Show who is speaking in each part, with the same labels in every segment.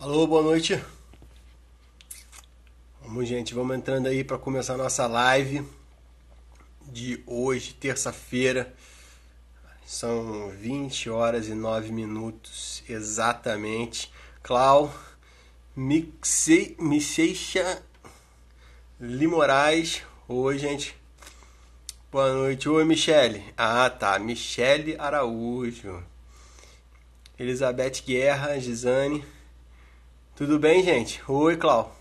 Speaker 1: Alô, boa noite. Vamos entrando aí para começar a nossa live de hoje, terça-feira. São 20 horas e 9 minutos exatamente. Clau Mixeixa Limorais. Oi, gente. Boa noite. Oi, Michele. Ah, tá. Michele Araújo. Elizabeth Guerra, Gisane. Tudo bem, gente? Oi, Clau.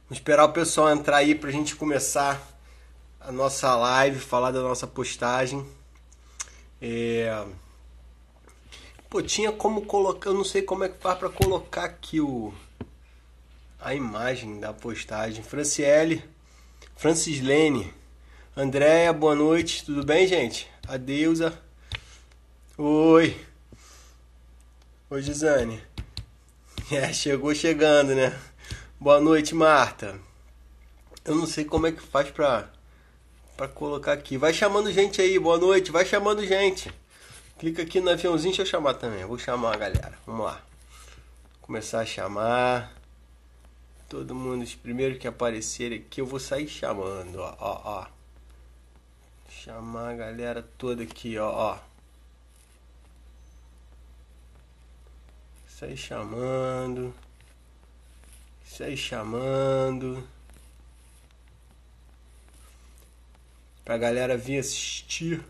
Speaker 1: Vamos esperar o pessoal entrar aí pra gente começar a nossa live, falar da nossa postagem. Pô, tinha como colocar, eu não sei como é que faz pra colocar aqui a imagem da postagem. Franciele, Francislene, Andréia, boa noite, tudo bem, gente? A Deusa. Oi. Oi, Gisane. Chegou chegando, né? Boa noite, Marta. Eu não sei como é que faz pra colocar aqui. Vai chamando gente aí, boa noite, vai chamando gente. Clica aqui no aviãozinho, deixa eu chamar também. Eu vou chamar a galera, vamos lá. Começar a chamar. Todo mundo, os primeiros que aparecerem aqui, eu vou sair chamando, ó. Chamar a galera toda aqui, ó. Sair chamando. Pra galera vir assistir.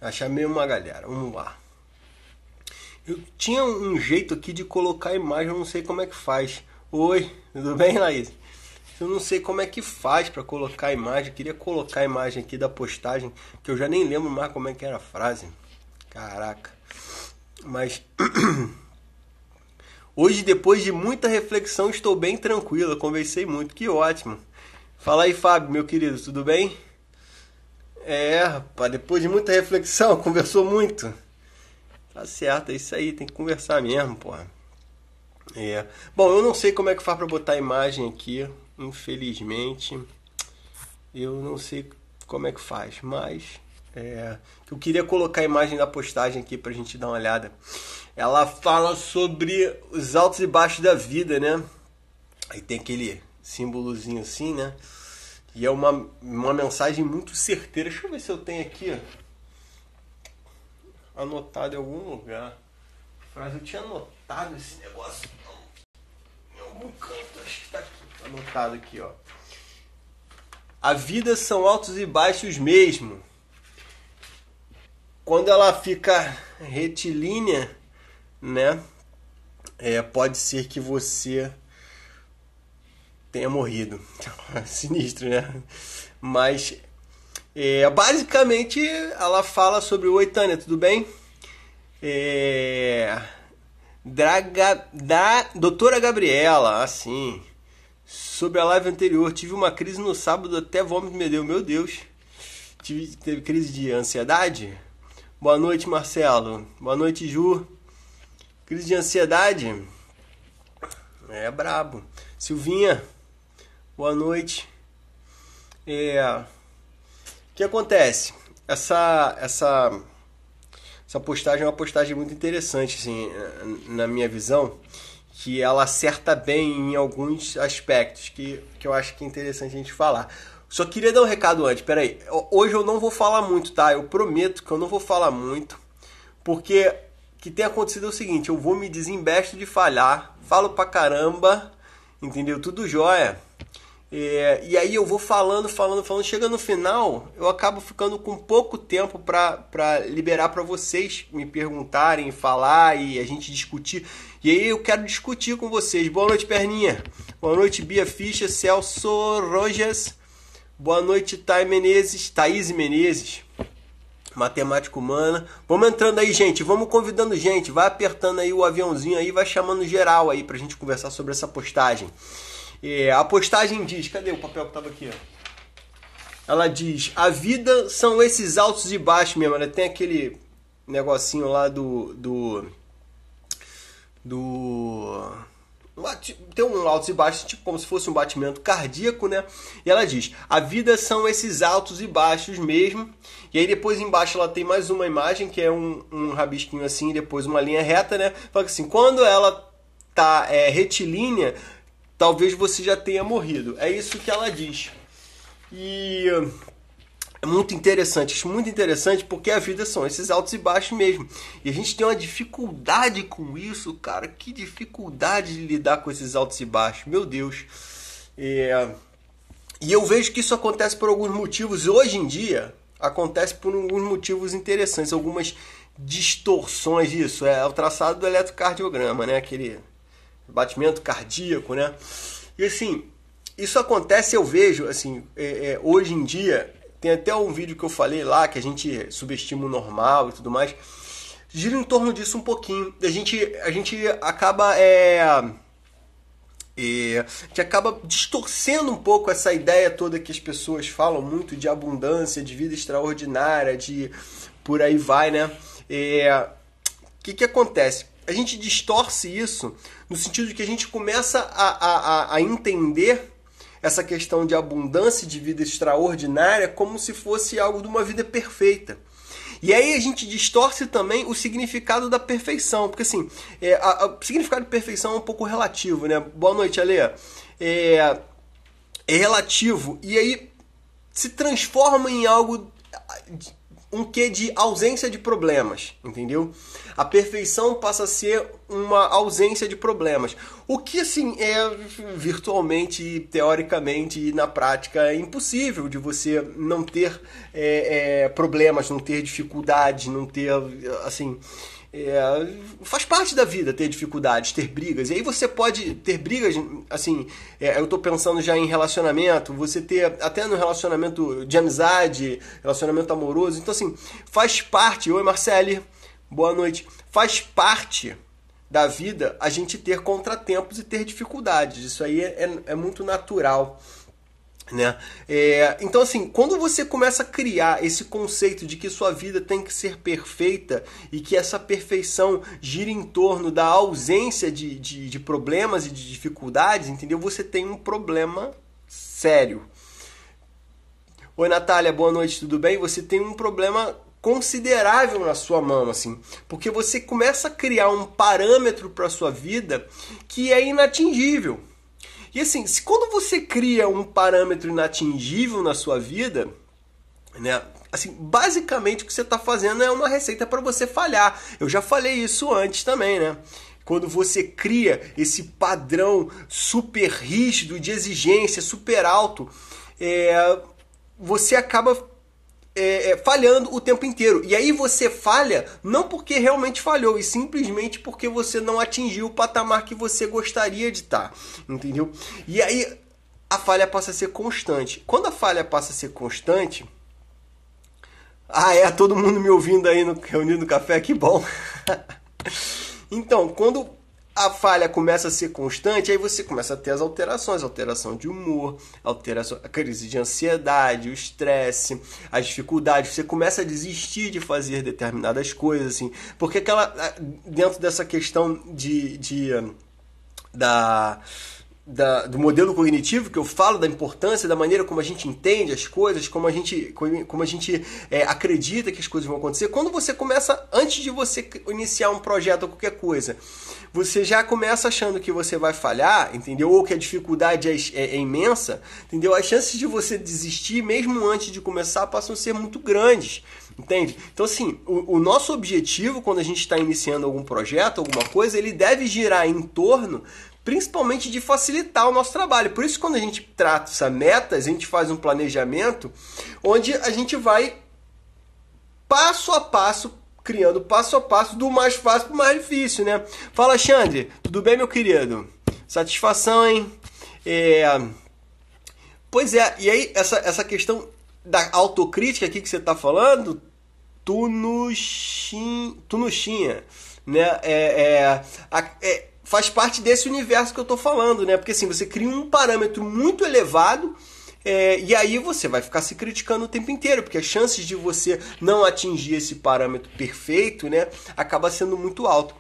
Speaker 1: Já chamei uma galera, vamos lá. Eu tinha um jeito aqui de colocar a imagem, eu não sei como é que faz. Oi, tudo bem, Laís? Eu não sei como é que faz pra colocar a imagem. Eu queria colocar a imagem aqui da postagem, que eu já nem lembro mais como é que era a frase. Caraca. Mas hoje, depois de muita reflexão, estou bem tranquilo. Eu conversei muito, que ótimo. Fala aí, Fábio, meu querido, tudo bem? Rapaz, depois de muita reflexão, conversou muito. Tá certo, é isso aí, tem que conversar mesmo, porra. Bom, eu não sei como é que faz pra botar a imagem aqui, infelizmente. Eu não sei como é que faz, mas eu queria colocar a imagem da postagem aqui pra gente dar uma olhada. Ela fala sobre os altos e baixos da vida, né? Aí tem aquele símbolozinho assim, né? E é uma mensagem muito certeira. Deixa eu ver se eu tenho aqui anotado em algum lugar. Frase, eu tinha anotado esse negócio em algum canto, acho que tá aqui. Anotado aqui, ó. A vida são altos e baixos mesmo. Quando ela fica retilínea, né? Pode ser que você tenha morrido. Sinistro, né? Mas basicamente ela fala sobre o Oi, Tânia, tudo bem? Doutora Gabriela, assim, sobre a live anterior, tive uma crise no sábado, até vômito me deu, meu Deus. Teve crise de ansiedade? Boa noite, Marcelo. Boa noite, Ju. Crise de ansiedade? É brabo. Silvinha, boa noite. O que acontece? Essa postagem é uma postagem muito interessante, assim, na minha visão, que ela acerta bem em alguns aspectos que eu acho que é interessante a gente falar. Só queria dar um recado antes, peraí. Hoje eu não vou falar muito, tá? Eu prometo que eu não vou falar muito, porque o que tem acontecido é o seguinte, eu vou me desembesto de falhar, falo pra caramba, entendeu? Tudo jóia. E aí eu vou falando, chega no final, eu acabo ficando com pouco tempo pra liberar pra vocês me perguntarem, falar e a gente discutir. E aí eu quero discutir com vocês. Boa noite, Perninha. Boa noite, Bia Ficha, Celso Rojas. Boa noite, Thaís Menezes. Matemática humana. Vamos entrando aí, gente. Vamos convidando gente. Vai apertando aí o aviãozinho aí, vai chamando geral aí pra gente conversar sobre essa postagem. A postagem diz, cadê o papel que estava aqui? Ela diz, a vida são esses altos e baixos mesmo. Ela tem aquele negocinho lá do Tem um altos e baixos, tipo como se fosse um batimento cardíaco, né? E ela diz, a vida são esses altos e baixos mesmo. E aí depois embaixo ela tem mais uma imagem, que é um rabisquinho assim, e depois uma linha reta, né? Fala que assim, quando ela tá retilínea, talvez você já tenha morrido. É isso que ela diz. E é muito interessante porque a vida são esses altos e baixos mesmo. E a gente tem uma dificuldade com isso, cara. Que dificuldade de lidar com esses altos e baixos, meu Deus. E eu vejo que isso acontece por alguns motivos. Hoje em dia, acontece por alguns motivos interessantes. Algumas distorções disso. É o traçado do eletrocardiograma, né? Aquele batimento cardíaco, né? E assim, isso acontece, eu vejo, assim, hoje em dia. Tem até um vídeo que eu falei lá, que a gente subestima o normal e tudo mais. Gira em torno disso um pouquinho. A gente acaba distorcendo um pouco essa ideia toda que as pessoas falam muito de abundância, de vida extraordinária, de por aí vai, né? O que acontece? A gente distorce isso no sentido de que a gente começa a entender essa questão de abundância, de vida extraordinária, como se fosse algo de uma vida perfeita. E aí a gente distorce também o significado da perfeição, porque assim, o significado de perfeição é um pouco relativo, né? Boa noite, Ale. É relativo, e aí se transforma em algo, um quê de ausência de problemas, entendeu? A perfeição passa a ser uma ausência de problemas. O que, assim, é virtualmente, teoricamente e na prática é impossível de você não ter problemas, não ter dificuldades, não ter, assim... faz parte da vida ter dificuldades, ter brigas. E aí você pode ter brigas, assim, eu tô pensando já em relacionamento, você ter até no relacionamento de amizade, relacionamento amoroso. Então, assim, faz parte. Oi, Marcele, boa noite. Faz parte da vida a gente ter contratempos e ter dificuldades. Isso aí é muito natural, né? Então, assim, quando você começa a criar esse conceito de que sua vida tem que ser perfeita e que essa perfeição gira em torno da ausência de problemas e de dificuldades, entendeu? Você tem um problema sério. Oi, Natália, boa noite, tudo bem? Você tem um problema considerável na sua mão, assim, porque você começa a criar um parâmetro para sua vida que é inatingível. E assim, quando você cria um parâmetro inatingível na sua vida, né, assim, basicamente o que você está fazendo é uma receita para você falhar. Eu já falei isso antes também, né? Quando você cria esse padrão super rígido de exigência, super alto, você acaba falhando o tempo inteiro. E aí você falha não porque realmente falhou, e simplesmente porque você não atingiu o patamar que você gostaria de estar, entendeu? E aí a falha passa a ser constante. Quando a falha passa a ser constante... todo mundo me ouvindo aí reunido no café, que bom! Então, quando a falha começa a ser constante, aí você começa a ter as alterações, alteração de humor, a crise de ansiedade, o estresse, as dificuldades, você começa a desistir de fazer determinadas coisas, assim, porque dentro dessa questão do modelo cognitivo que eu falo, da importância, da maneira como a gente entende as coisas, como a gente acredita que as coisas vão acontecer. Quando você começa, antes de você iniciar um projeto ou qualquer coisa, você já começa achando que você vai falhar, entendeu? Ou que a dificuldade é imensa, entendeu? As chances de você desistir, mesmo antes de começar, passam a ser muito grandes, entende? Então, assim, o nosso objetivo, quando a gente está iniciando algum projeto, alguma coisa, ele deve girar em torno principalmente de facilitar o nosso trabalho. Por isso, quando a gente traça metas, a gente faz um planejamento onde a gente vai passo a passo, criando passo a passo do mais fácil para o mais difícil, né? Fala, Xandre, tudo bem, meu querido? Satisfação, hein? Pois é, e aí essa questão da autocrítica aqui que você está falando, tunuchinha, né? Faz parte desse universo que eu estou falando, né? Porque assim, você cria um parâmetro muito elevado E aí você vai ficar se criticando o tempo inteiro, porque as chances de você não atingir esse parâmetro perfeito, né, acaba sendo muito alto.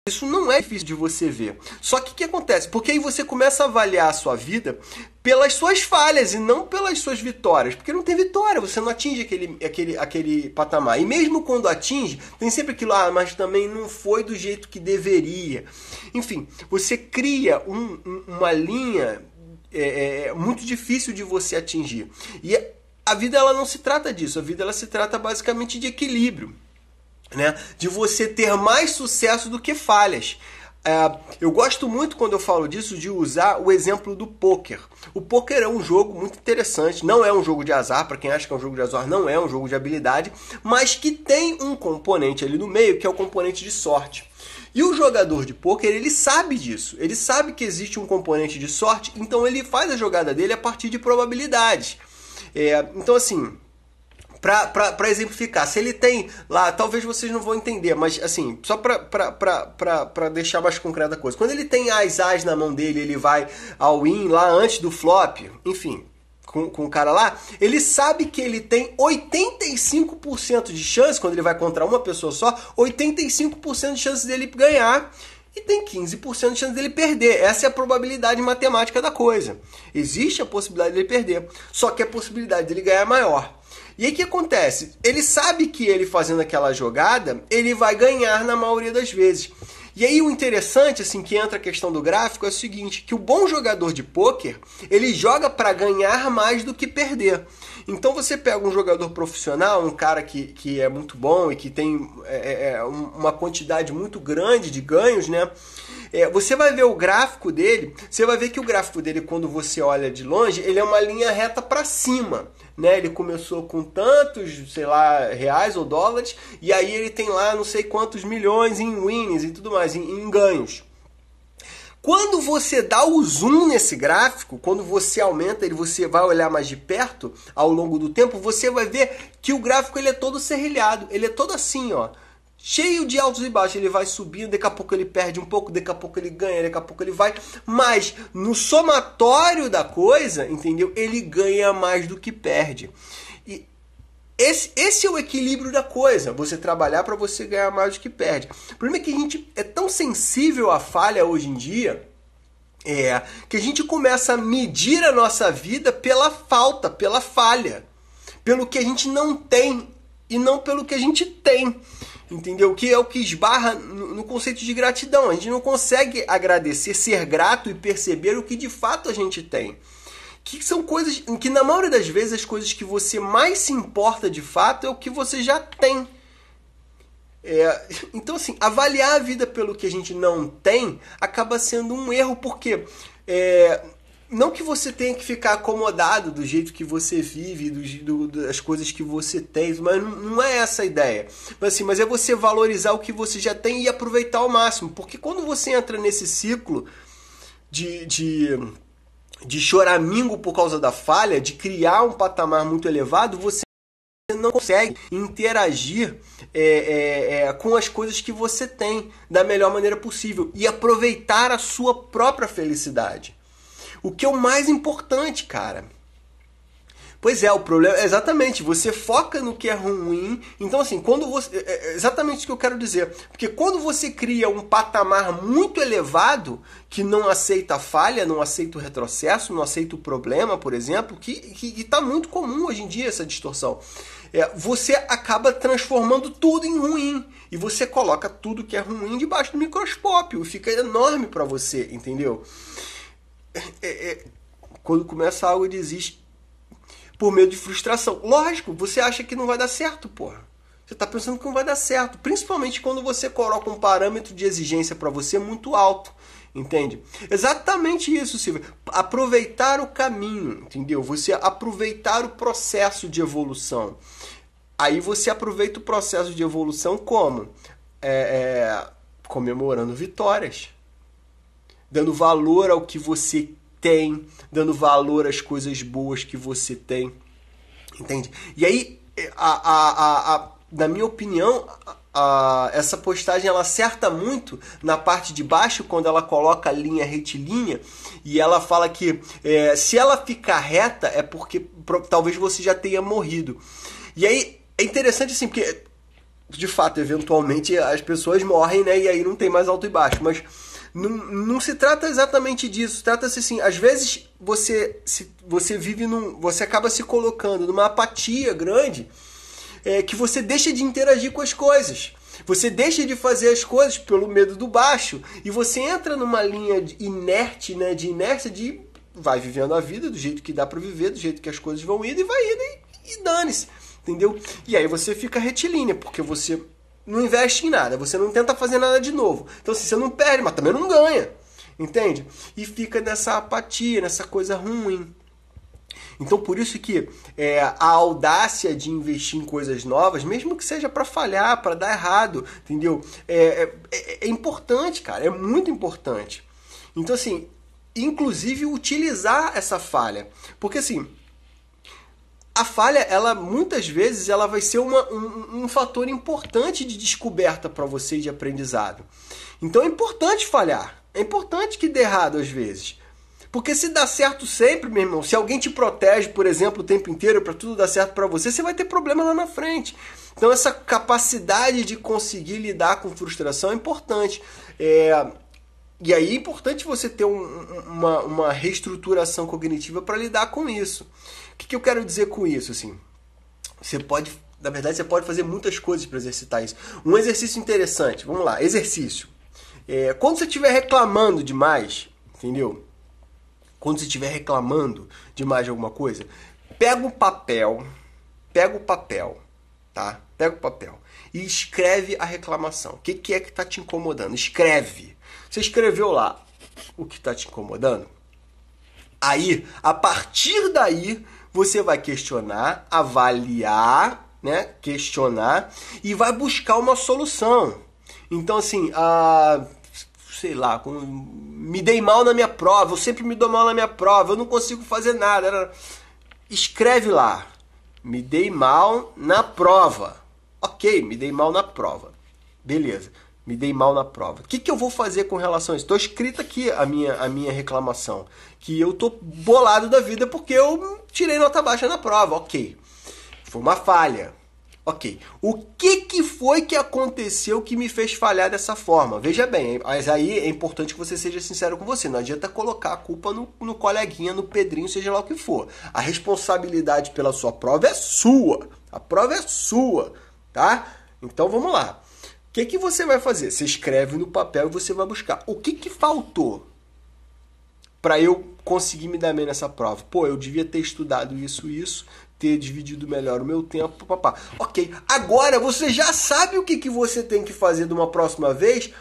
Speaker 1: Isso não é difícil de você ver. Só que o que acontece? Porque aí você começa a avaliar a sua vida pelas suas falhas e não pelas suas vitórias. Porque não tem vitória, você não atinge aquele patamar. E mesmo quando atinge, tem sempre aquilo, mas também não foi do jeito que deveria. Enfim, você cria uma linha muito difícil de você atingir. E a vida ela não se trata disso. A vida ela se trata basicamente de equilíbrio. Né? De você ter mais sucesso do que falhas. Eu gosto muito, quando eu falo disso, de usar o exemplo do pôquer. O pôquer é um jogo muito interessante, não é um jogo de azar, para quem acha que é um jogo de azar, não é um jogo de habilidade, mas que tem um componente ali no meio, que é o componente de sorte. E o jogador de pôquer, ele sabe disso, ele sabe que existe um componente de sorte, então ele faz a jogada dele a partir de probabilidades. Então assim... Para exemplificar, se ele tem lá, talvez vocês não vão entender, mas assim, só para deixar mais concreta a coisa. Quando ele tem as na mão dele, ele vai ao win lá antes do flop, enfim, com o cara lá, ele sabe que ele tem 85% de chance, quando ele vai contra uma pessoa só, 85% de chance dele ganhar. E tem 15% de chance dele perder. Essa é a probabilidade matemática da coisa. Existe a possibilidade dele perder, só que a possibilidade dele ganhar é maior. E aí o que acontece? Ele sabe que ele fazendo aquela jogada, ele vai ganhar na maioria das vezes. E aí o interessante, assim, que entra a questão do gráfico, é o seguinte, que o bom jogador de pôquer, ele joga para ganhar mais do que perder. Então você pega um jogador profissional, um cara que é muito bom e que tem uma quantidade muito grande de ganhos, né? Você vai ver o gráfico dele, você vai ver que o gráfico dele, quando você olha de longe, ele é uma linha reta para cima, né? Ele começou com tantos, sei lá, reais ou dólares, e aí ele tem lá não sei quantos milhões em wins e tudo mais, em ganhos. Quando você dá o zoom nesse gráfico, quando você aumenta ele, você vai olhar mais de perto ao longo do tempo, você vai ver que o gráfico ele é todo serrilhado, ele é todo assim, ó, cheio de altos e baixos. Ele vai subindo, daqui a pouco ele perde um pouco, daqui a pouco ele ganha, daqui a pouco ele vai, mas no somatório da coisa, entendeu? Ele ganha mais do que perde. E esse é o equilíbrio da coisa, você trabalhar para você ganhar mais do que perde. O problema é que a gente é tão sensível à falha hoje em dia, que a gente começa a medir a nossa vida pela falta, pela falha, pelo que a gente não tem e não pelo que a gente tem, entendeu? Que é o que esbarra no conceito de gratidão. A gente não consegue agradecer, ser grato e perceber o que de fato a gente tem. Que são coisas que, na maioria das vezes, as coisas que você mais se importa de fato é o que você já tem. Então, assim, avaliar a vida pelo que a gente não tem acaba sendo um erro, porque não que você tenha que ficar acomodado do jeito que você vive, das coisas que você tem, mas não é essa a ideia. Mas é você valorizar o que você já tem e aproveitar ao máximo, porque quando você entra nesse ciclo de choramingo por causa da falha, de criar um patamar muito elevado, você não consegue interagir com as coisas que você tem da melhor maneira possível e aproveitar a sua própria felicidade. O que é o mais importante, cara. Pois é, o problema é exatamente, você foca no que é ruim. Então, assim, quando você. É exatamente isso que eu quero dizer. Porque quando você cria um patamar muito elevado, que não aceita a falha, não aceita o retrocesso, não aceita o problema, por exemplo, que está muito comum hoje em dia essa distorção. Você acaba transformando tudo em ruim. E você coloca tudo que é ruim debaixo do microscópio. E fica enorme para você, entendeu? Quando começa algo, desiste por medo de frustração. Lógico, você acha que não vai dar certo, porra. Você está pensando que não vai dar certo. Principalmente quando você coloca um parâmetro de exigência para você muito alto. Entende? Exatamente isso, Silvio. Aproveitar o caminho, entendeu? Você aproveitar o processo de evolução. Aí você aproveita o processo de evolução como? Comemorando vitórias. Dando valor ao que você tem, dando valor às coisas boas que você tem, entende? E aí, na minha opinião, essa postagem ela acerta muito na parte de baixo, quando ela coloca a linha retilínea, e ela fala que se ela ficar reta é porque talvez você já tenha morrido. E aí é interessante assim, porque de fato, eventualmente as pessoas morrem, né? E aí não tem mais alto e baixo, mas não se trata exatamente disso. Trata-se assim, às vezes você vive você acaba se colocando numa apatia grande, que você deixa de interagir com as coisas. Você deixa de fazer as coisas pelo medo do baixo e você entra numa linha inerte, né, de inércia, de vai vivendo a vida do jeito que dá para viver, do jeito que as coisas vão indo e vai indo e dane-se, entendeu? E aí você fica retilínea, porque você não investe em nada, você não tenta fazer nada de novo. Então assim, você não perde, mas também não ganha, entende? E fica nessa apatia, nessa coisa ruim. Então por isso que a audácia de investir em coisas novas, mesmo que seja para falhar, para dar errado, entendeu? É importante, cara, é muito importante. Então assim, inclusive utilizar essa falha, porque assim, a falha, ela muitas vezes ela vai ser um fator importante de descoberta para você, de aprendizado. Então é importante falhar, é importante que dê errado às vezes. Porque se dá certo sempre, meu irmão, se alguém te protege, por exemplo, o tempo inteiro para tudo dar certo para você, você vai ter problema lá na frente. Então essa capacidade de conseguir lidar com frustração é importante. E aí é importante você ter uma reestruturação cognitiva para lidar com isso. O que eu quero dizer com isso? Assim, na verdade, você pode fazer muitas coisas para exercitar isso. Um exercício interessante, vamos lá, exercício. Quando você estiver reclamando demais, entendeu? Quando você estiver reclamando demais de alguma coisa, pega o papel, tá? Pega o papel e escreve a reclamação. O que é que está te incomodando? Escreve. Você escreveu lá o que está te incomodando? Aí, a partir daí, você vai questionar, avaliar, né? Questionar e vai buscar uma solução. Então, assim, sei lá, me dei mal na minha prova, eu sempre me dou mal na minha prova, eu não consigo fazer nada. Escreve lá, me dei mal na prova. Ok, me dei mal na prova. Beleza, me dei mal na prova. O que eu vou fazer com relação a isso? Estou escrita aqui a minha reclamação, que eu tô bolado da vida porque eu tirei nota baixa na prova. Ok, foi uma falha. Ok, o que foi que aconteceu que me fez falhar dessa forma? Veja bem, mas aí é importante que você seja sincero com você. Não adianta colocar a culpa no coleguinha, no Pedrinho, seja lá o que for. A responsabilidade pela sua prova é sua. A prova é sua, tá? Então vamos lá. O que você vai fazer? Você escreve no papel e você vai buscar. O que faltou para eu conseguir me dar bem nessa prova? Pô, eu devia ter estudado isso, ter dividido melhor o meu tempo, papá. Ok, agora você já sabe o que você tem que fazer de uma próxima vez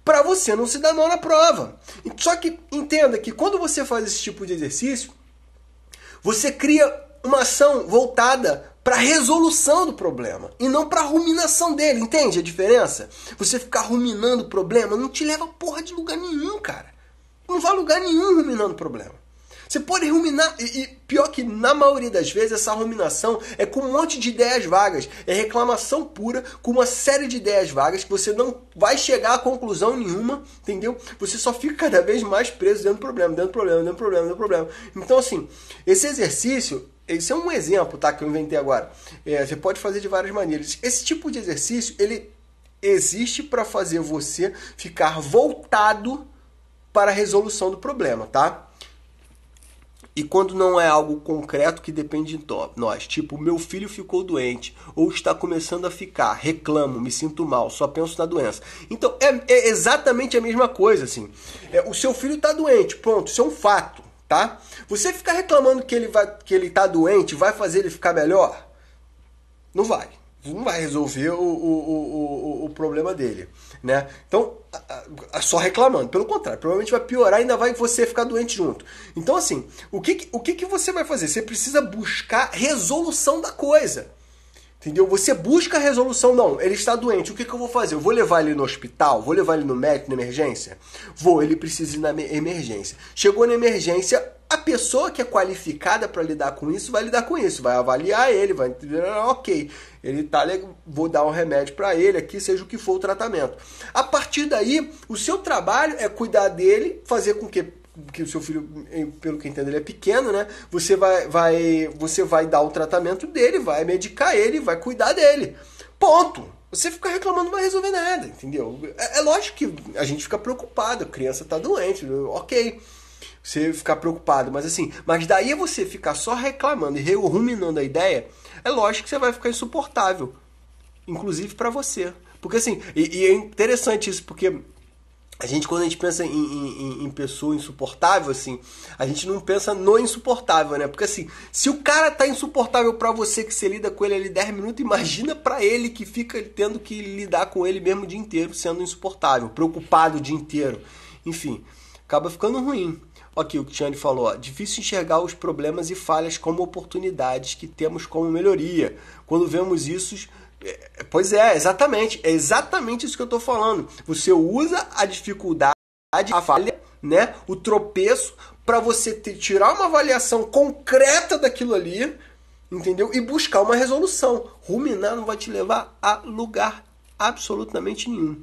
Speaker 1: para você não se dar mal na prova. Só que entenda que quando você faz esse tipo de exercício, você cria uma ação voltada para a resolução do problema e não para a ruminação dele. Entende a diferença? Você ficar ruminando o problema não te leva porra de lugar nenhum, cara. Não vai a lugar nenhum ruminando o problema. Você pode ruminar, e pior que na maioria das vezes essa ruminação é com um monte de ideias vagas. É reclamação pura com uma série de ideias vagas que você não vai chegar a conclusão nenhuma, entendeu? Você só fica cada vez mais preso dentro do problema. Então assim, esse exercício, esse é um exemplo, tá, que eu inventei agora. Você pode fazer de várias maneiras. Esse tipo de exercício, ele existe para fazer você ficar voltado para a resolução do problema, tá? E quando não é algo concreto que depende de nós, tipo, meu filho ficou doente, ou está começando a ficar, reclamo, me sinto mal, só penso na doença. Então, é exatamente a mesma coisa, assim. O seu filho está doente, pronto, isso é um fato, tá? Você ficar reclamando que ele está doente vai fazer ele ficar melhor? Não vai. Não vai resolver o problema dele, né? Então, só reclamando. Pelo contrário, provavelmente vai piorar e ainda vai você ficar doente junto. Então, assim, o que você vai fazer? Você precisa buscar resolução da coisa. Entendeu? Você busca a resolução. Não, ele está doente. O que eu vou fazer? Eu vou levar ele no hospital? Vou levar ele no médico, na emergência? Vou, ele precisa ir na emergência. Chegou na emergência, A pessoa que é qualificada para lidar com isso vai lidar com isso, vai avaliar ele, vai entender, ok, ele tá, vou dar um remédio para ele aqui, seja o que for o tratamento. A partir daí, o seu trabalho é cuidar dele, fazer com que o seu filho, pelo que eu entendo, ele é pequeno, né? Você vai dar o tratamento dele, vai medicar ele, vai cuidar dele. Ponto. Você ficar reclamando não vai resolver nada, entendeu? É lógico que a gente fica preocupado, a criança tá doente, ok. Você ficar preocupado, mas daí você ficar só reclamando e ruminando a ideia, é lógico que você vai ficar insuportável, inclusive para você. Porque e é interessante isso, porque quando a gente pensa em pessoa insuportável, a gente não pensa no insuportável, né? Porque se o cara tá insuportável pra você, que você lida com ele ali 10 minutos, imagina pra ele que fica tendo que lidar com ele mesmo o dia inteiro, sendo insuportável, preocupado o dia inteiro. Enfim, acaba ficando ruim. Aqui o que o Tiane falou, ó, difícil enxergar os problemas e falhas como oportunidades que temos como melhoria. Quando vemos isso... Pois é exatamente isso que eu estou falando. Você usa a dificuldade, a falha, né, o tropeço, para você tirar uma avaliação concreta daquilo ali, entendeu? E buscar uma resolução. Ruminar não vai te levar a lugar absolutamente nenhum.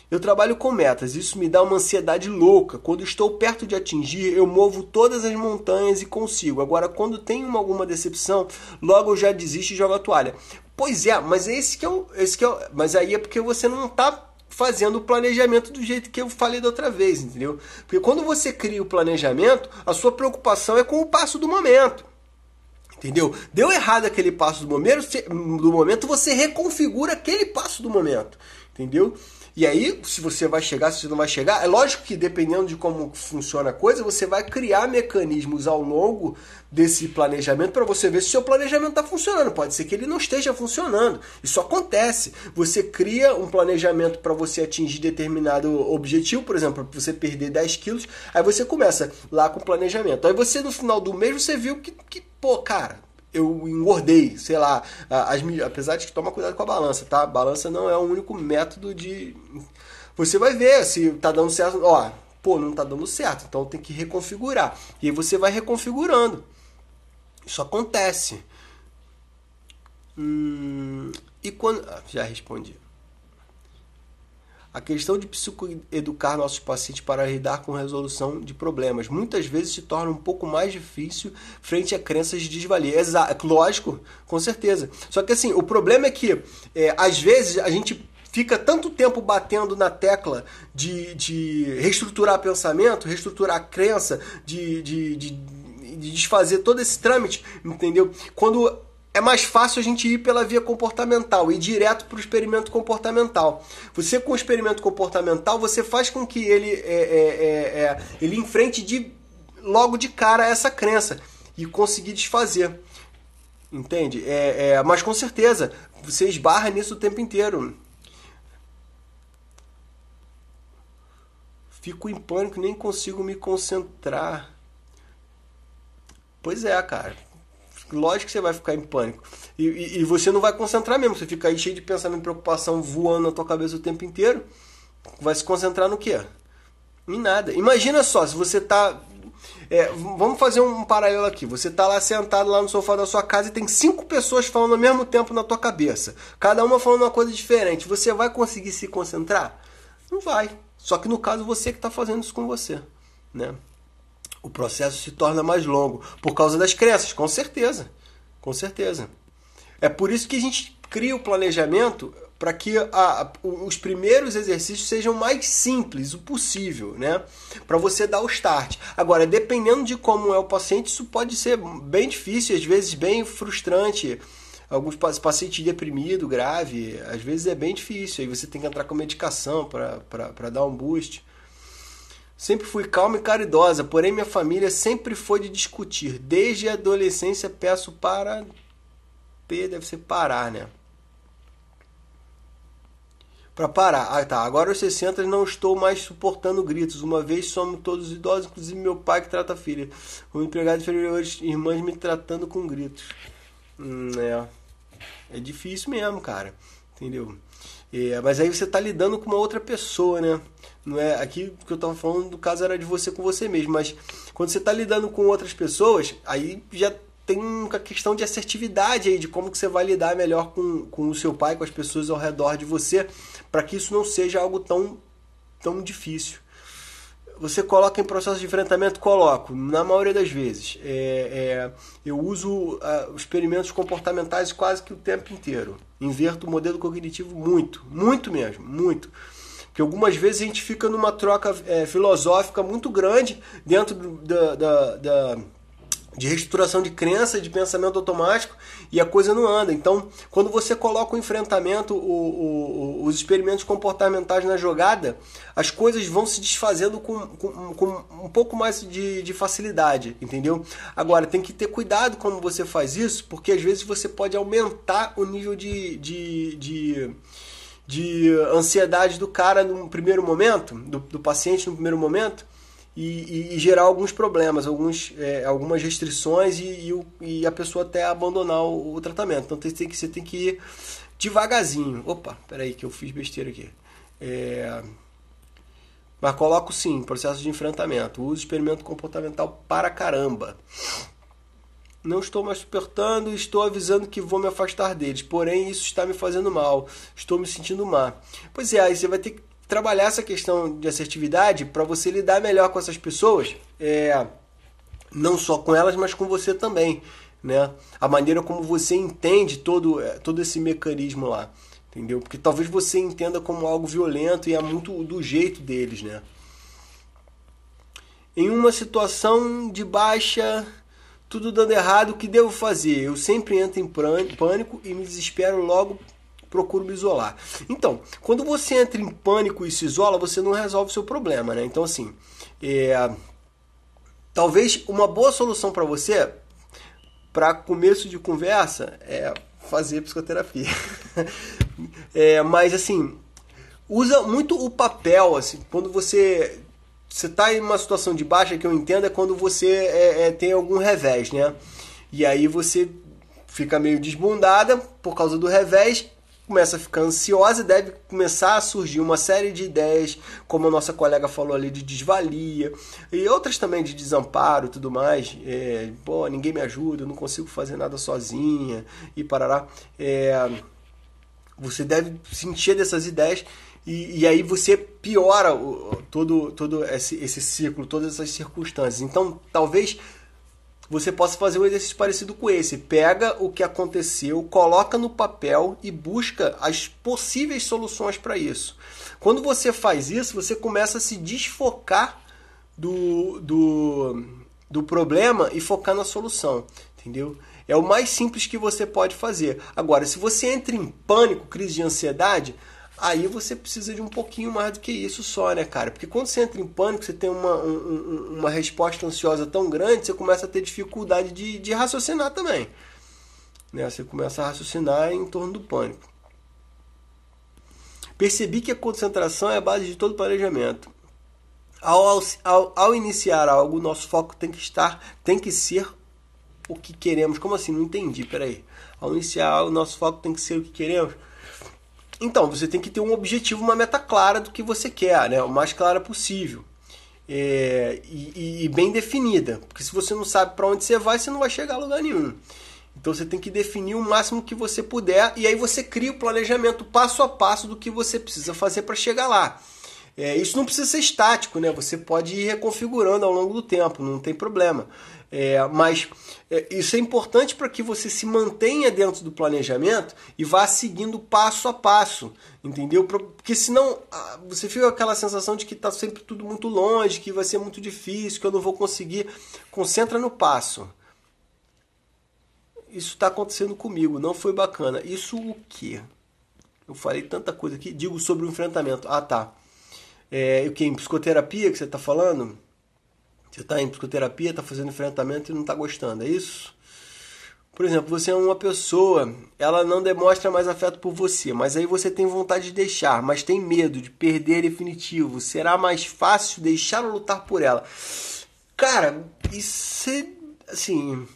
Speaker 1: Eu trabalho com metas, isso me dá uma ansiedade louca. Quando estou perto de atingir, eu movo todas as montanhas e consigo. Agora, quando tenho alguma decepção, logo eu já desisto e jogo a toalha. Pois é, mas mas aí é porque você não está fazendo o planejamento do jeito que eu falei da outra vez, entendeu? Porque quando você cria o planejamento, a sua preocupação é com o passo do momento. Entendeu? Deu errado aquele passo do momento, você reconfigura aquele passo do momento. Entendeu? E aí, se você vai chegar, se você não vai chegar, é lógico que dependendo de como funciona a coisa, você vai criar mecanismos ao longo desse planejamento para você ver se o seu planejamento está funcionando. Pode ser que ele não esteja funcionando. Isso acontece. Você cria um planejamento para você atingir determinado objetivo, por exemplo, para você perder 10 quilos, aí você começa lá com o planejamento. Aí você, no final do mês, você viu que pô, cara, eu engordei, sei lá, apesar de que toma cuidado com a balança, tá? A balança não é o único método de... Você vai ver se tá dando certo, ó, pô, não tá dando certo, então tem que reconfigurar. E aí você vai reconfigurando. Isso acontece. E quando... já respondi. A questão de psicoeducar nossos pacientes para lidar com a resolução de problemas muitas vezes se torna um pouco mais difícil frente a crenças de desvalia. Lógico, com certeza. Só que o problema é que às vezes a gente fica tanto tempo batendo na tecla de reestruturar pensamento, reestruturar a crença, de desfazer todo esse trâmite, entendeu? Quando é mais fácil a gente ir pela via comportamental, ir direto para o experimento comportamental. Você, com o experimento comportamental, você faz com que ele enfrente logo de cara essa crença e conseguir desfazer. Entende? Mas com certeza, você esbarra nisso o tempo inteiro. Fico em pânico, nem consigo me concentrar. Pois é, cara. Lógico que você vai ficar em pânico. E você não vai concentrar mesmo. Você fica aí cheio de pensamento e preocupação voando na tua cabeça o tempo inteiro. Vai se concentrar no quê? Em nada. Imagina só, se você tá... vamos fazer um paralelo aqui. Você tá lá sentado lá no sofá da sua casa e tem 5 pessoas falando ao mesmo tempo na tua cabeça. Cada uma falando uma coisa diferente. Você vai conseguir se concentrar? Não vai. Só que no caso você que está fazendo isso com você, né? O processo se torna mais longo por causa das crenças, com certeza. Com certeza. É por isso que a gente cria o planejamento para que os primeiros exercícios sejam mais simples o possível, né? Para você dar o start. Agora, dependendo de como é o paciente, isso pode ser bem difícil, às vezes bem frustrante. Alguns pacientes deprimidos, grave, às vezes é bem difícil. Aí você tem que entrar com medicação para dar um boost. Sempre fui calma e caridosa, porém minha família sempre foi de discutir. Desde a adolescência peço para... deve ser parar, né? Para parar. Ah, tá. Agora aos 60 não estou mais suportando gritos. Uma vez somos todos idosos, inclusive meu pai que trata a filha. Um empregado inferior, irmãs me tratando com gritos. É difícil mesmo, cara. entendeu? Mas aí você está lidando com uma outra pessoa, né? Não é aqui que eu estava falando, do caso era de você com você mesmo, mas quando você está lidando com outras pessoas, aí já tem uma questão de assertividade aí, de como que você vai lidar melhor com o seu pai, com as pessoas ao redor de você, para que isso não seja algo tão difícil. Você coloca em processo de enfrentamento? Coloco, na maioria das vezes. Eu uso experimentos comportamentais quase que o tempo inteiro. Inverto o modelo cognitivo muito mesmo, muito. Porque algumas vezes a gente fica numa troca filosófica muito grande dentro de reestruturação de crença, de pensamento automático, e a coisa não anda. Então, quando você coloca o enfrentamento, os experimentos comportamentais na jogada, as coisas vão se desfazendo com um pouco mais de facilidade, entendeu? Agora, tem que ter cuidado como você faz isso, porque às vezes você pode aumentar o nível de ansiedade do cara no primeiro momento, do paciente no primeiro momento, e gerar alguns problemas, algumas restrições e a pessoa até abandonar o tratamento. Então você tem que ir devagarzinho. Opa, peraí que eu fiz besteira aqui. Mas coloco sim, processo de enfrentamento. Uso experimento comportamental para caramba. Não estou mais suportando e estou avisando que vou me afastar deles. Porém, isso está me fazendo mal. Estou me sentindo má. Pois é, aí você vai ter que trabalhar essa questão de assertividade para você lidar melhor com essas pessoas, não só com elas, mas com você também, né? A maneira como você entende todo esse mecanismo lá, entendeu? Porque talvez você entenda como algo violento e é muito do jeito deles, né? Em uma situação de baixa, tudo dando errado, o que devo fazer? Eu sempre entro em pânico e me desespero logo. Procuro me isolar. Então, quando você entra em pânico e se isola, você não resolve o seu problema, né? Então, assim, talvez uma boa solução para você, para começo de conversa, é fazer psicoterapia. Mas, assim, usa muito o papel, assim, quando você está em uma situação de baixa, que eu entendo, é quando você tem algum revés, né? E aí você fica meio desbundada por causa do revés, começa a ficar ansiosa e deve começar a surgir uma série de ideias, como a nossa colega falou ali, de desvalia, e outras também de desamparo e tudo mais. Ninguém me ajuda, eu não consigo fazer nada sozinha, e parará. Você deve se encher dessas ideias, e aí você piora todo esse ciclo, todas essas circunstâncias. Então, talvez você possa fazer um exercício parecido com esse. Pega o que aconteceu, coloca no papel e busca as possíveis soluções para isso. Quando você faz isso, você começa a se desfocar do problema e focar na solução, entendeu? É o mais simples que você pode fazer. Agora, se você entra em pânico, crise de ansiedade, aí você precisa de um pouquinho mais do que isso só, né, cara? Porque quando você entra em pânico, você tem uma resposta ansiosa tão grande, você começa a ter dificuldade de raciocinar também, né? Você começa a raciocinar em torno do pânico. Percebi que a concentração é a base de todo planejamento. Ao iniciar algo, nosso foco tem que ser o que queremos. Como assim? Não entendi, peraí. Ao iniciar algo, nosso foco tem que ser o que queremos. Então, você tem que ter um objetivo, uma meta clara do que você quer, né? O mais clara possível. E bem definida. Porque se você não sabe para onde você não vai chegar a lugar nenhum. Então você tem que definir o máximo que você puder, e aí você cria o planejamento passo a passo do que você precisa fazer para chegar lá. Isso não precisa ser estático, né? Você pode ir reconfigurando ao longo do tempo, não tem problema. Mas isso é importante para que você se mantenha dentro do planejamento e vá seguindo passo a passo, entendeu? Porque senão você fica com aquela sensação de que está sempre tudo muito longe, que vai ser muito difícil, que eu não vou conseguir. Concentra no passo. Isso está acontecendo comigo, não foi bacana. Isso o quê? Eu falei tanta coisa aqui, digo sobre o enfrentamento. Ah, tá. O que? Em psicoterapia que você está falando? Você está em psicoterapia, está fazendo enfrentamento e não está gostando, é isso? Por exemplo, você é uma pessoa, ela não demonstra mais afeto por você, mas aí você tem vontade de deixar, mas tem medo de perder definitivo. Será mais fácil deixar ou lutar por ela? Cara, isso é, assim,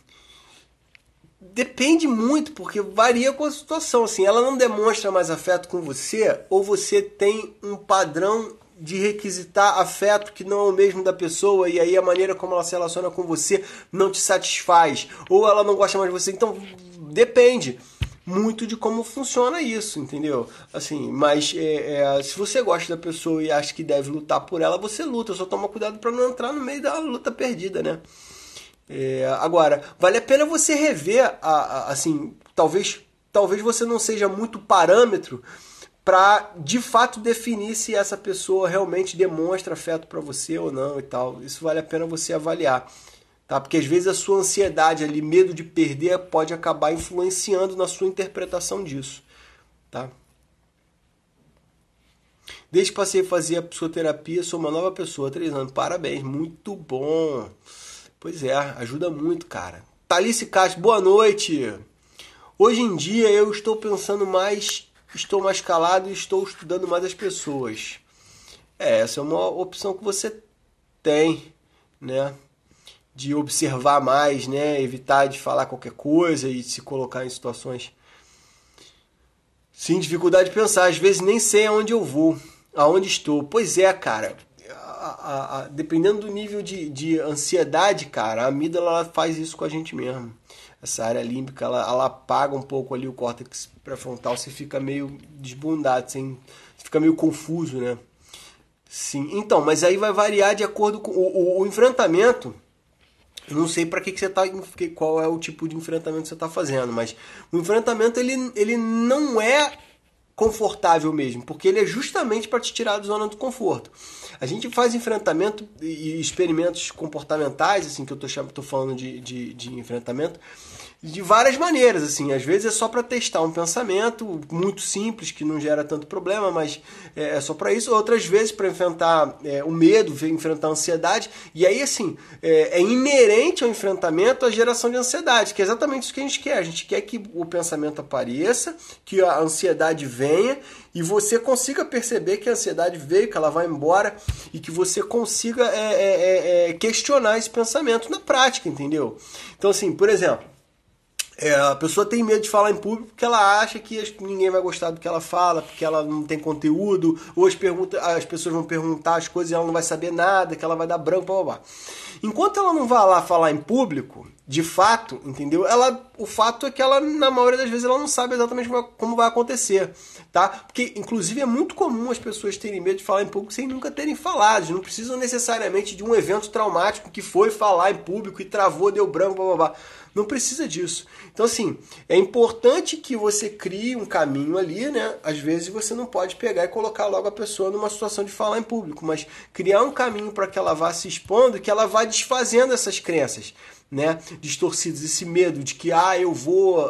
Speaker 1: Depende muito, porque varia com a situação. Assim, ela não demonstra mais afeto com você, ou você tem um padrão de requisitar afeto que não é o mesmo da pessoa, e aí a maneira como ela se relaciona com você não te satisfaz, ou ela não gosta mais de você. Então, depende muito de como funciona isso, entendeu? Assim, mas se você gosta da pessoa e acha que deve lutar por ela, você luta. Só toma cuidado para não entrar no meio da luta perdida, né? Agora, vale a pena você rever, assim, talvez você não seja muito parâmetro para de fato definir se essa pessoa realmente demonstra afeto para você ou não e tal. Isso vale a pena você avaliar, tá? Porque às vezes a sua ansiedade ali, medo de perder, pode acabar influenciando na sua interpretação disso, tá? Desde que passei a fazer a psicoterapia, sou uma nova pessoa, 3 anos. Parabéns, muito bom. Pois é, ajuda muito, cara. Talice Castro, boa noite. Hoje em dia eu estou pensando mais, estou mais calado e estou estudando mais as pessoas. Essa é uma opção que você tem, né? De observar mais, né? Evitar de falar qualquer coisa e se colocar em situações. Sim, dificuldade de pensar. Às vezes nem sei aonde eu vou, aonde estou. Pois é, cara. Dependendo do nível de ansiedade, cara, a amígdala ela faz isso com a gente mesmo. Essa área límbica, ela apaga um pouco ali o córtex pré-frontal, você fica meio desbundado, você fica meio confuso, né? Sim, então, mas aí vai variar de acordo com o enfrentamento. Eu não sei para que você tá, qual é o tipo de enfrentamento que você está fazendo, mas o enfrentamento ele não é confortável mesmo, porque ele é justamente para te tirar da zona do conforto. A gente faz enfrentamento e experimentos comportamentais, assim, que eu tô falando de enfrentamento, de várias maneiras, assim. Às vezes é só para testar um pensamento muito simples, que não gera tanto problema, mas é só para isso. Outras vezes para enfrentar o medo, enfrentar a ansiedade. E aí, assim, é inerente ao enfrentamento a geração de ansiedade, que é exatamente isso que a gente quer. A gente quer que o pensamento apareça, que a ansiedade venha, e você consiga perceber que a ansiedade veio, que ela vai embora, e que você consiga questionar esse pensamento na prática, entendeu? Então, assim, por exemplo, a pessoa tem medo de falar em público porque ela acha que ninguém vai gostar do que ela fala, porque ela não tem conteúdo, ou as pessoas vão perguntar as coisas e ela não vai saber nada, que ela vai dar branco, blá, blá, blá. Enquanto ela não vai lá falar em público, de fato, entendeu? O fato é que ela, na maioria das vezes, ela não sabe exatamente como vai acontecer, tá? Porque, inclusive, é muito comum as pessoas terem medo de falar em público sem nunca terem falado. Não precisam necessariamente de um evento traumático que foi falar em público e travou, deu branco, blá, blá, blá. Não precisa disso. Então, assim, é importante que você crie um caminho ali, né? Às vezes você não pode pegar e colocar logo a pessoa numa situação de falar em público, mas criar um caminho para que ela vá se expondo e que ela vá desfazendo essas crenças, né? Distorcidas, esse medo de que, eu vou...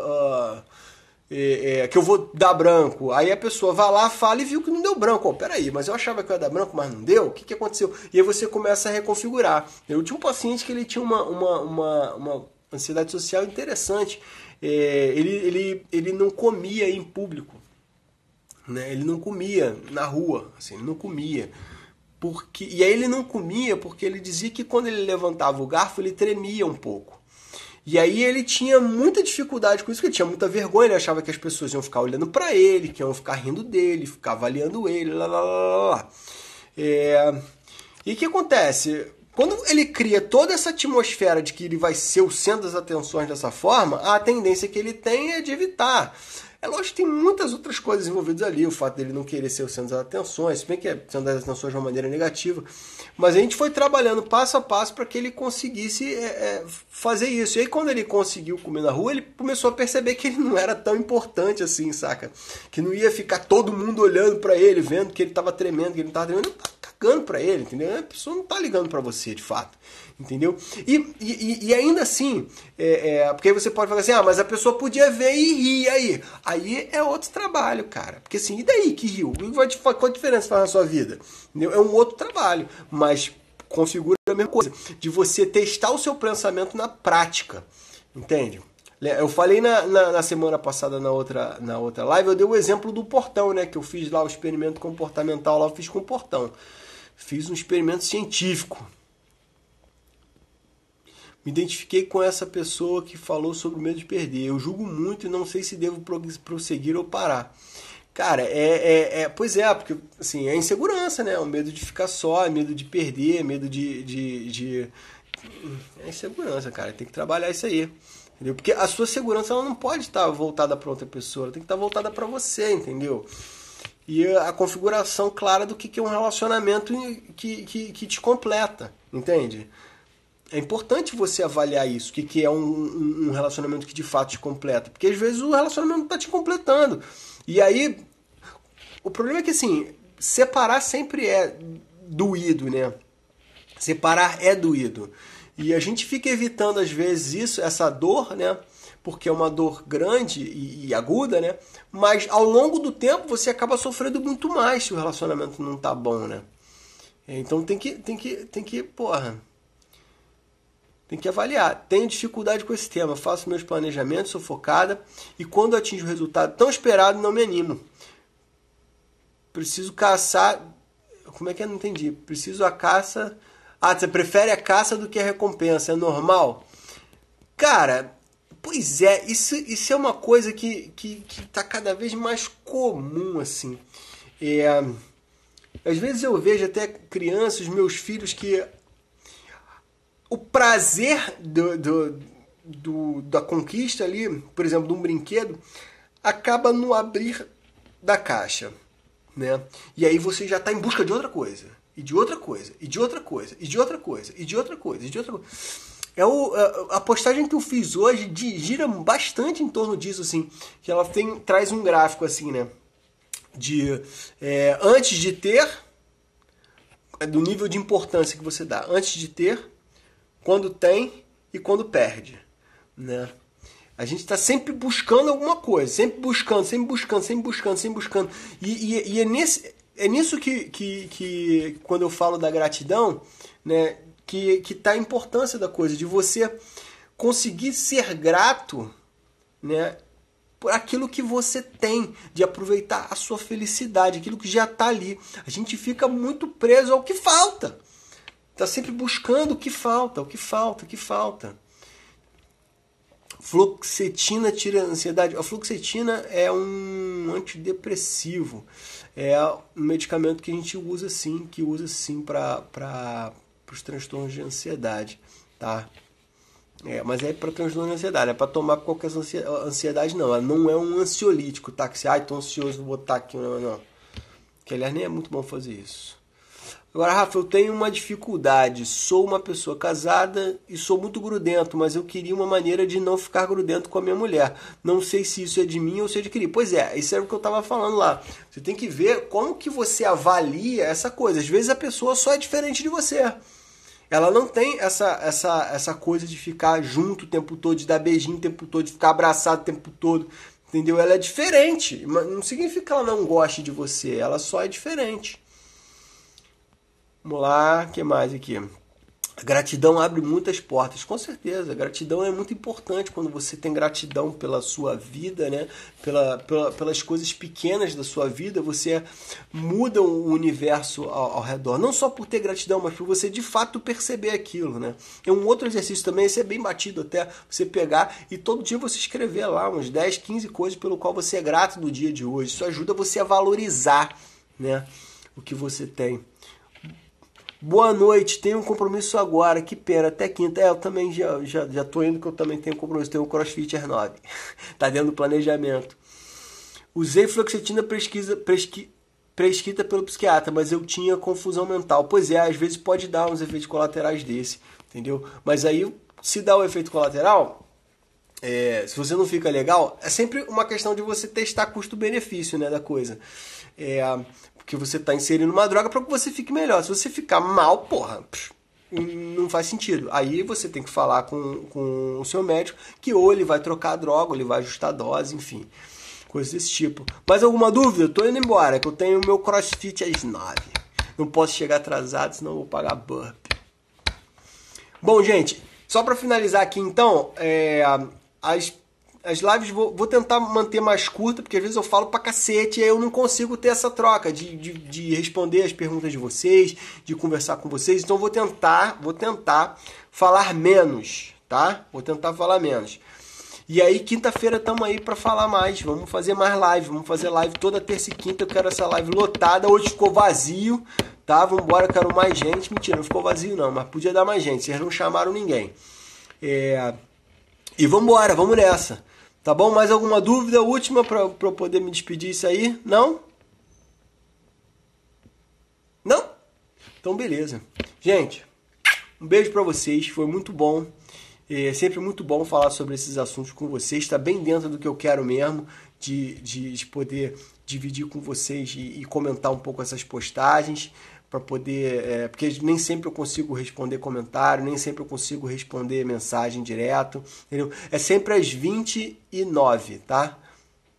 Speaker 1: que eu vou dar branco. Aí a pessoa vai lá, fala e viu que não deu branco. Peraí, mas eu achava que eu ia dar branco, mas não deu? O que aconteceu? E aí você começa a reconfigurar. Eu tinha um paciente que ele tinha uma ansiedade social interessante. Ele não comia em público, né? Ele não comia na rua, assim, ele não comia. E aí ele não comia porque ele dizia que quando ele levantava o garfo ele tremia um pouco. E aí ele tinha muita dificuldade com isso, porque ele tinha muita vergonha, ele achava que as pessoas iam ficar olhando para ele, que iam ficar rindo dele, ficar avaliando ele, lá, lá, lá, lá. E o que acontece? Quando ele cria toda essa atmosfera de que ele vai ser o centro das atenções dessa forma, a tendência que ele tem é de evitar. É lógico que tem muitas outras coisas envolvidas ali, o fato dele não querer ser o centro das atenções, se bem que é centro das atenções de uma maneira negativa, mas a gente foi trabalhando passo a passo para que ele conseguisse fazer isso. E aí quando ele conseguiu comer na rua, ele começou a perceber que ele não era tão importante assim, saca? Que não ia ficar todo mundo olhando para ele, vendo que ele estava tremendo, que ele não estava tremendo, cagando para ele, entendeu? A pessoa não está ligando para você, de fato, entendeu? E ainda assim, porque aí você pode falar assim, mas a pessoa podia ver e rir aí. Aí é outro trabalho, cara. Porque assim, e daí que riu? Qual a diferença faz na sua vida? Entendeu? É um outro trabalho, mas configura a mesma coisa, de você testar o seu pensamento na prática, entende? Eu falei na semana passada, na outra live, eu dei o exemplo do portão, né? Que eu fiz lá o experimento comportamental, lá eu fiz com o portão. Fiz um experimento científico. Me identifiquei com essa pessoa que falou sobre o medo de perder. Eu julgo muito e não sei se devo prosseguir ou parar. Cara, pois é, porque assim, é insegurança, né? O medo de ficar só, é medo de perder, é medo de. É insegurança, cara. Tem que trabalhar isso aí. Entendeu? Porque a sua segurança ela não pode estar voltada para outra pessoa, ela tem que estar voltada para você, entendeu? E a configuração clara do que é um relacionamento que te completa, entende? É importante você avaliar isso, o que é um relacionamento que de fato te completa. Porque às vezes o relacionamento não está te completando. E aí, o problema é que assim, separar sempre é doído, né? Separar é doído. E a gente fica evitando às vezes isso, essa dor, né? Porque é uma dor grande e aguda, né? Mas ao longo do tempo você acaba sofrendo muito mais se o relacionamento não tá bom, né? Então tem que, porra, tem que avaliar. Tenho dificuldade com esse tema, faço meus planejamentos, sou focada e quando atinjo o resultado tão esperado não me animo. Preciso caçar... Como é que eu não entendi? Preciso a caça... Ah, você prefere a caça do que a recompensa, é normal? Cara, pois é, isso é uma coisa que tá cada vez mais comum, assim. Às vezes eu vejo até crianças, meus filhos, que o prazer da conquista ali, por exemplo, de um brinquedo, acaba no abrir da caixa, né? E aí você já está em busca de outra coisa, e de outra coisa, e de outra coisa, e de outra coisa, e de outra coisa, e de outra coisa. A postagem que eu fiz hoje gira bastante em torno disso, assim, que ela traz um gráfico assim, né? Antes de ter, do nível de importância que você dá, antes de ter, quando tem e quando perde, né? A gente está sempre buscando alguma coisa, sempre buscando. E é nisso que quando eu falo da gratidão, né, que tá a importância da coisa, de você conseguir ser grato, né, por aquilo que você tem, de aproveitar a sua felicidade, aquilo que já está ali. A gente fica muito preso ao que falta. Está sempre buscando o que falta. Fluoxetina tira a ansiedade. A fluoxetina é um antidepressivo. É um medicamento que a gente usa sim, para os transtornos de ansiedade, tá? Mas é para transtorno de ansiedade, é para tomar qualquer ansiedade não. Ela não é um ansiolítico, tá? Que você, tô ansioso, vou botar aqui, não. Que aliás nem é muito bom fazer isso. Agora, Rafa, eu tenho uma dificuldade. Sou uma pessoa casada e sou muito grudento, mas eu queria uma maneira de não ficar grudento com a minha mulher. Não sei se isso é de mim ou se é de querer. Pois é, isso era o que eu estava falando lá. Você tem que ver como que você avalia essa coisa. Às vezes a pessoa só é diferente de você. Ela não tem essa coisa de ficar junto o tempo todo, de dar beijinho o tempo todo, de ficar abraçado o tempo todo. Entendeu? Ela é diferente. Mas não significa que ela não goste de você. Ela só é diferente. Vamos lá, o que mais aqui? A gratidão abre muitas portas, com certeza. A gratidão é muito importante quando você tem gratidão pela sua vida, né? Pelas coisas pequenas da sua vida, você muda o universo ao redor. Não só por ter gratidão, mas por você de fato perceber aquilo, né? É um outro exercício também, esse é bem batido até, você pegar e todo dia você escrever lá uns 10, 15 coisas pelo qual você é grato no dia de hoje. Isso ajuda você a valorizar, né, o que você tem. Boa noite, tenho um compromisso agora, que pena, até quinta. Eu também já tô indo, que eu também tenho um compromisso, tenho um CrossFit R9. Tá dentro do planejamento. Usei fluoxetina prescrita pelo psiquiatra, mas eu tinha confusão mental. Pois é, às vezes pode dar uns efeitos colaterais desse, entendeu? Mas aí, se dá o efeito colateral, se você não fica legal, é sempre uma questão de você testar custo-benefício, né, da coisa. Porque você está inserindo uma droga para que você fique melhor. Se você ficar mal, porra, não faz sentido. Aí você tem que falar com o seu médico que ou ele vai trocar a droga, ou ele vai ajustar a dose, enfim. Coisas desse tipo. Mais alguma dúvida? Eu tô indo embora, que eu tenho o meu CrossFit às 9. Não posso chegar atrasado, senão eu vou pagar burp. Bom, gente, só para finalizar aqui então, As lives vou tentar manter mais curta, porque às vezes eu falo pra cacete e aí eu não consigo ter essa troca de responder as perguntas de vocês, de conversar com vocês. Então vou tentar falar menos, tá? Vou tentar falar menos. E aí, quinta-feira estamos aí para falar mais. Vamos fazer mais live. Vamos fazer live toda terça e quinta. Eu quero essa live lotada. Hoje ficou vazio, tá? Vambora, eu quero mais gente. Mentira, não ficou vazio não, mas podia dar mais gente. Vocês não chamaram ninguém. E vambora, vamos nessa. Tá bom? Mais alguma dúvida última para eu poder me despedir isso aí? Não? Não? Então, beleza. Gente, um beijo para vocês. Foi muito bom. É sempre muito bom falar sobre esses assuntos com vocês. Está bem dentro do que eu quero mesmo, de poder dividir com vocês e comentar um pouco essas postagens, para poder. Porque nem sempre eu consigo responder comentário, nem sempre eu consigo responder mensagem direto. Entendeu? É sempre às 29, tá?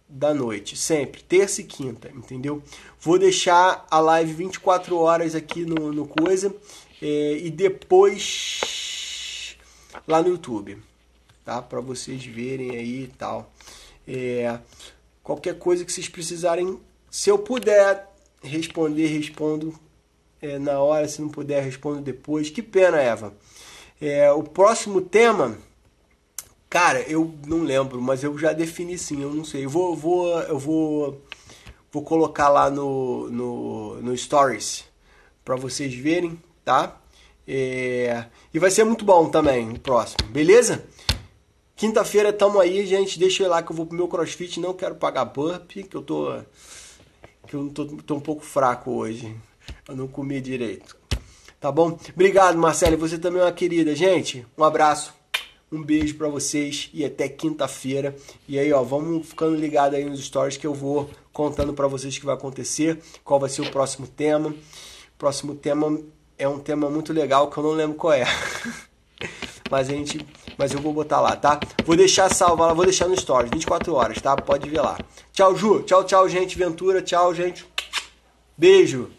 Speaker 1: Da noite, sempre, terça e quinta, entendeu? Vou deixar a live 24 horas aqui no coisa e depois lá no YouTube, tá? Para vocês verem aí e tal. Qualquer coisa que vocês precisarem, se eu puder responder, respondo na hora. Se não puder, respondo depois. Que pena, Eva. O próximo tema, cara, eu não lembro, mas eu já defini sim, eu não sei. Eu vou colocar lá no Stories para vocês verem, tá? E vai ser muito bom também o próximo, beleza? Quinta-feira tamo aí, gente. Deixa eu ir lá que eu vou pro meu crossfit. Não quero pagar burp, que eu tô um pouco fraco hoje. Eu não comi direito. Tá bom? Obrigado, Marcelo. Você também é uma querida, gente. Um abraço, um beijo pra vocês e até quinta-feira. E aí, ó, vamos ficando ligado aí nos stories que eu vou contando pra vocês o que vai acontecer, qual vai ser o próximo tema. O próximo tema é um tema muito legal que eu não lembro qual é. Mas eu vou botar lá, tá? Vou deixar salvo lá, vou deixar no stories, 24 horas, tá? Pode ver lá. Tchau, Ju. Tchau, gente. Ventura. Tchau, gente. Beijo.